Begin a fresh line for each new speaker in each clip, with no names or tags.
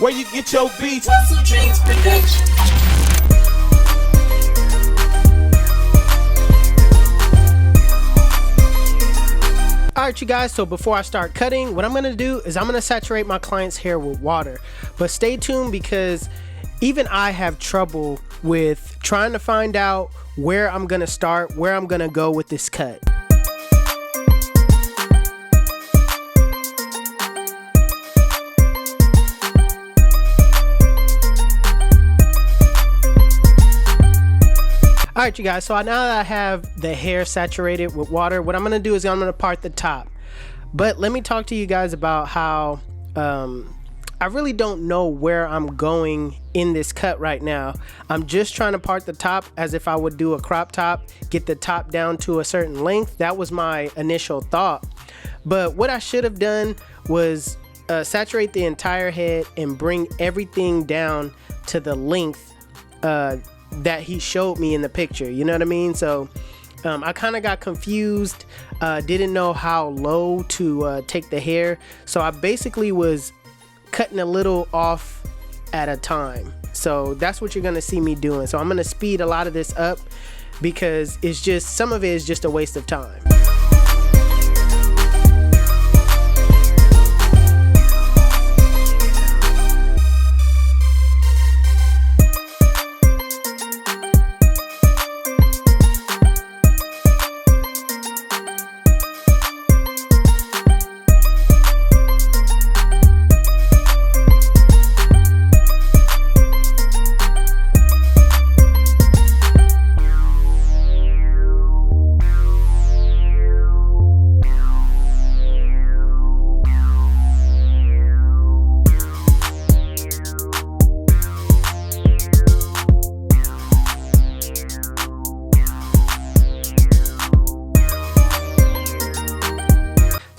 where you get your beats.
HustleDreamProduction.
Alright you guys, so before I start cutting, what I'm going to do is I'm going to saturate my client's hair with water. But stay tuned because even I have trouble with trying to find out where I'm going to start, where I'm going to go with this cut. Alright you guys, so now that I have the hair saturated with water, what I'm going to do is I'm going to part the top. But let me talk to you guys about how I really don't know where I'm going in this cut right now. I'm just trying to part the top as if I would do a crop top, get the top down to a certain length. That was my initial thought. But what I should have done was saturate the entire head and bring everything down to the length that he showed me in the picture, you know what I mean? So I kind of got confused, didn't know how low to take the hair, so I basically was cutting a little off at a time. So that's what you're gonna see me doing. So I'm gonna speed a lot of this up because it's just, some of it is just a waste of time.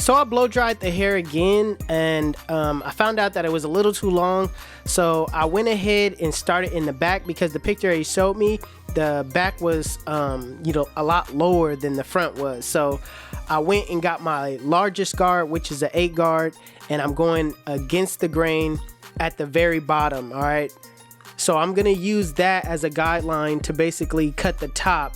So I blow dried the hair again, and I found out that it was a little too long, so I went ahead and started in the back because the picture he showed me, the back was you know, a lot lower than the front was. So I went and got my largest guard, which is an 8 guard, and I'm going against the grain at the very bottom. All right, so I'm gonna use that as a guideline to basically cut the top.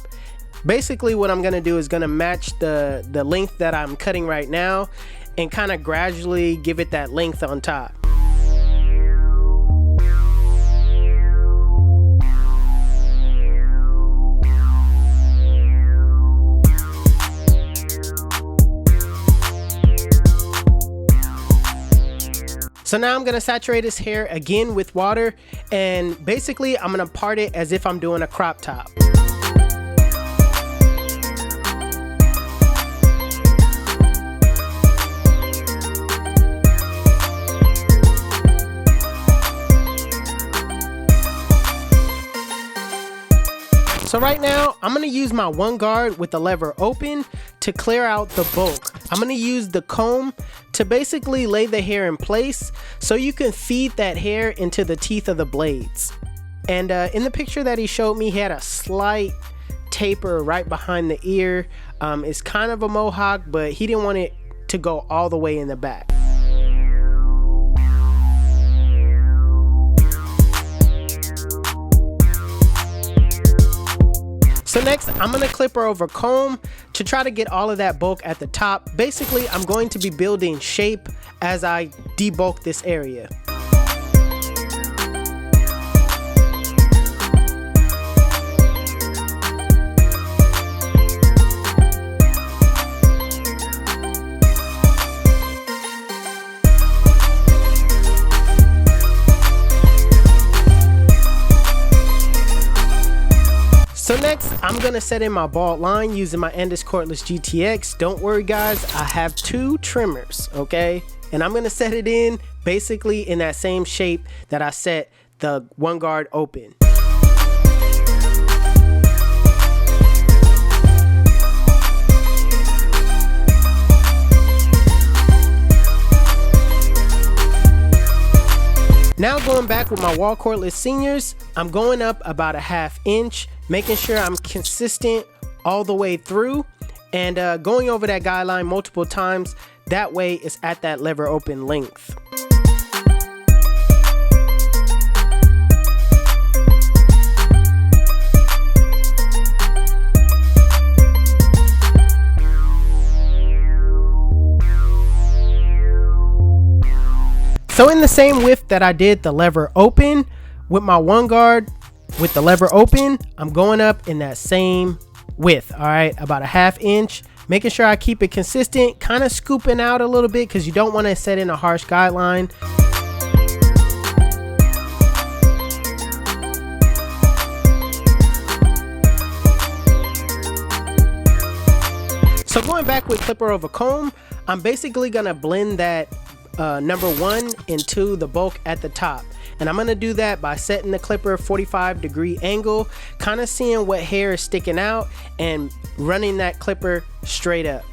Basically what I'm gonna do is gonna match the length that I'm cutting right now and kind of gradually give it that length on top. So now I'm gonna saturate his hair again with water, and basically I'm gonna part it as if I'm doing a crop top. So right now, I'm gonna use my 1 guard with the lever open to clear out the bulk. I'm gonna use the comb to basically lay the hair in place so you can feed that hair into the teeth of the blades. And in the picture that he showed me, he had a slight taper right behind the ear. It's kind of a mohawk, but he didn't want it to go all the way in the back. So next, I'm gonna clip her over comb to try to get all of that bulk at the top. Basically, I'm going to be building shape as I debulk this area. So next, I'm gonna set in my bald line using my Endless Cordless GTX. Don't worry guys, I have 2 trimmers, okay? And I'm gonna set it in basically in that same shape that I set the 1 guard open. Now going back with my wall cordless seniors, I'm going up about a ½ inch, making sure I'm consistent all the way through, and going over that guideline multiple times. That way it's at that lever open length. same width that I did the lever open with my one guard with the lever open, I'm going up in that same width. All right, about a 1/2 inch, making sure I keep it consistent, kind of scooping out a little bit because you don't want to set in a harsh guideline. So going back with clipper over comb, I'm basically gonna blend that number 1 into the bulk at the top. And I'm gonna do that by setting the clipper 45-degree angle, kind of seeing what hair is sticking out and running that clipper straight up.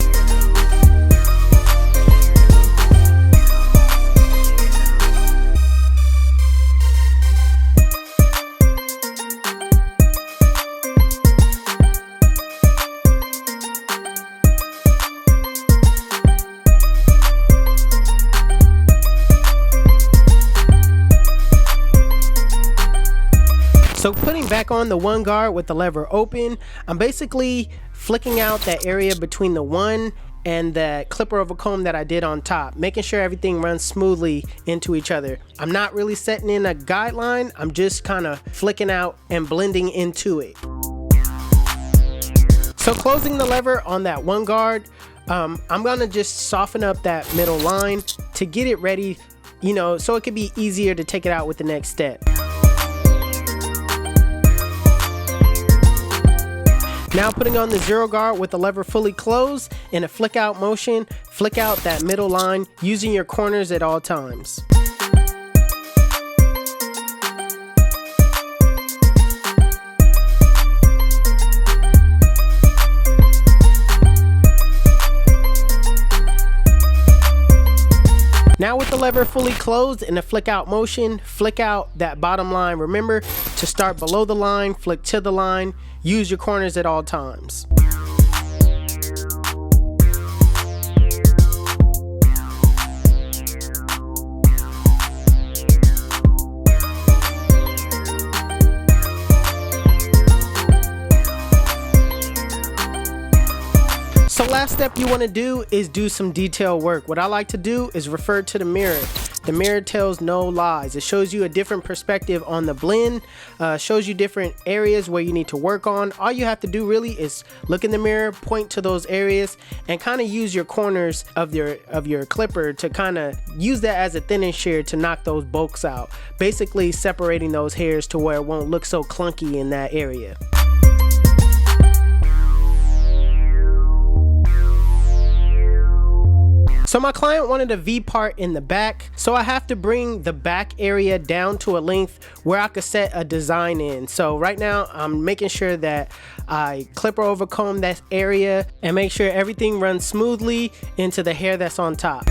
So putting back on the one guard with the lever open, I'm basically flicking out that area between the one and the clipper over comb that I did on top, making sure everything runs smoothly into each other. I'm not really setting in a guideline, I'm just kind of flicking out and blending into it. So closing the lever on that one guard, I'm gonna just soften up that middle line to get it ready, you know, so it could be easier to take it out with the next step. Now putting on the zero guard with the lever fully closed in a flick out motion, flick out that middle line using your corners at all times. Now with the lever fully closed in a flick out motion, flick out that bottom line. Remember to start below the line, flick to the line, use your corners at all times. So last step you want to do is do some detail work. What I like to do is refer to the mirror. The mirror tells no lies. It shows you a different perspective on the blend, shows you different areas where you need to work on. All you have to do really is look in the mirror, point to those areas, and kind of use your corners of your clipper to kind of use that as a thinning shear to knock those bulks out, basically separating those hairs to where it won't look so clunky in that area. So my client wanted a V part in the back, so I have to bring the back area down to a length where I could set a design in. So right now I'm making sure that I clipper over comb that area and make sure everything runs smoothly into the hair that's on top.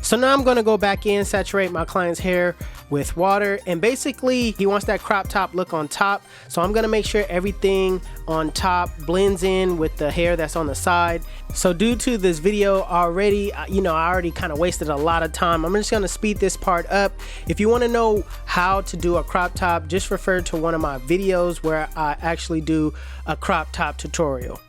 So now I'm going to go back in, saturate my client's hair with water, and basically he wants that crop top look on top. So I'm gonna make sure everything on top blends in with the hair that's on the side. So due to this video already, I already kind of wasted a lot of time. I'm just gonna speed this part up. If you want to know how to do a crop top, just refer to one of my videos where I actually do a crop top tutorial.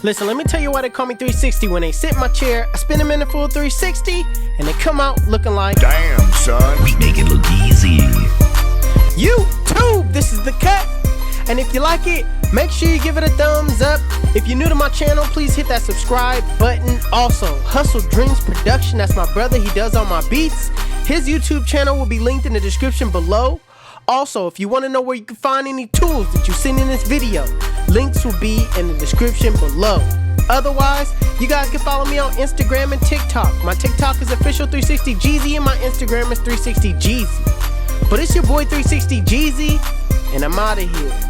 Listen, let me tell you why they call me 360. When they sit in my chair, I spin them in a full 360, and they come out looking like,
damn, son,
we make it look easy.
YouTube, this is the cut. And if you like it, make sure you give it a thumbs up. If you're new to my channel, please hit that subscribe button. Also, HustleDreamProduction, that's my brother, he does all my beats. His YouTube channel will be linked in the description below. Also, if you want to know where you can find any tools that you've seen in this video, links will be in the description below. Otherwise, you guys can follow me on Instagram and TikTok. My TikTok is official360Jeezy and my Instagram is 360Jeezy. But it's your boy 360Jeezy, and I'm out of here.